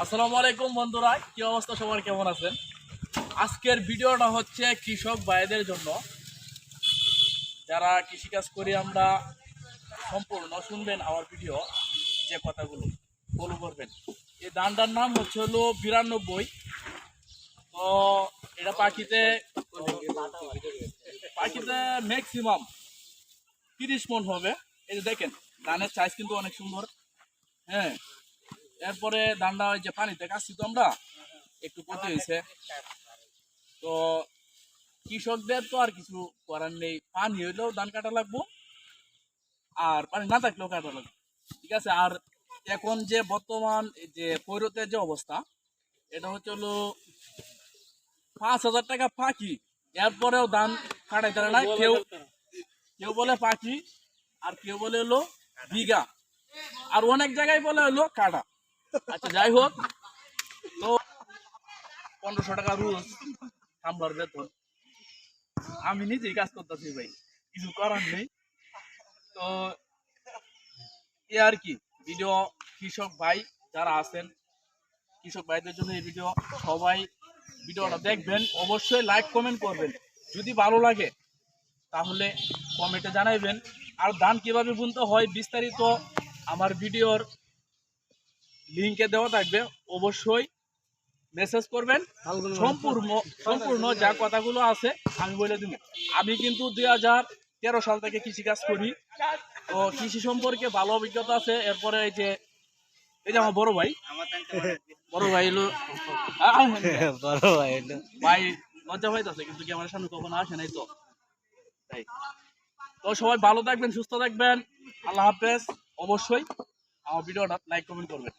আসসালামু আলাইকুম বন্ধুরা, কি অবস্থা সবার, কেমন আছেন? আজকের ভিডিওটা হচ্ছে কৃষক ভাইদের জন্য। যারা কৃষিকাজ করি আমরা, সম্পূর্ণ শুনবেন আমার ভিডিও, যে কথাগুলো ফলো করবেন। এই ধানটার নাম হচ্ছে হলো 92। তো এটা পাখিতে ম্যাক্সিমাম 30 মণ হবে। এই যে দেখেন, ধানের সাইজ কিন্তু অনেক সুন্দর। হ্যাঁ, এরপরে ধানটা ওই যে পানিতে কাটছি তো আমরা, একটু ক্ষতি হয়েছে। তো কৃষকদের তো আর কিছু করার নেই, পানি হইলেও ধান কাটা লাগবো, আর পানি না থাকলেও কাটা লাগবে, ঠিক আছে। আর এখন যে বর্তমান এই যে পৈরতের যে অবস্থা, এটা হচ্ছে হলো 5,000 টাকা ফাঁকি, এরপরেও ধান কাটাইতে পারে না কেউ। কেউ বলে পাখি, আর কেউ বলে হলো বিঘা, আর অনেক জায়গায় বলে হলো কাটা। আচ্ছা, যাই হোক, তো 1500 টাকা রোজ কামলার বেতন। আমি নিজেই কাজ করতেছি ভাই, কিছু করার নেই। তো এ আর কি ভিডিও, কৃষক ভাই যারা আছেন, কৃষক ভাইদের জন্য এই ভিডিও। সবাই ভিডিওটা দেখবেন, অবশ্যই লাইক কমেন্ট করবেন। যদি ভালো লাগে তাহলে কমেন্টে জানাইবেন। আর ধান কিভাবে বুনতে হয় বিস্তারিত আমার ভিডিওর লিঙ্কে দেওয়া থাকবে, অবশ্যই মেসেজ করবেন। সম্পূর্ণ যা কথাগুলো আছে আমি বলে দিব। আমি কিন্তু 2013 সাল থেকে কৃষিকাজ করি, তো কৃষি সম্পর্কে ভালো অভিজ্ঞতা আছে। এরপরে এই যে আমার বড় ভাই এলো ভাই, লজ্জা পাইতেছে কিন্তু আমার সামনে কখনো আসে নাই। তো তাই, তো সবাই ভালো থাকবেন, সুস্থ থাকবেন। আল্লাহ হাফেজ। অবশ্যই আমার ভিডিওটা লাইক কমেন্ট করবেন।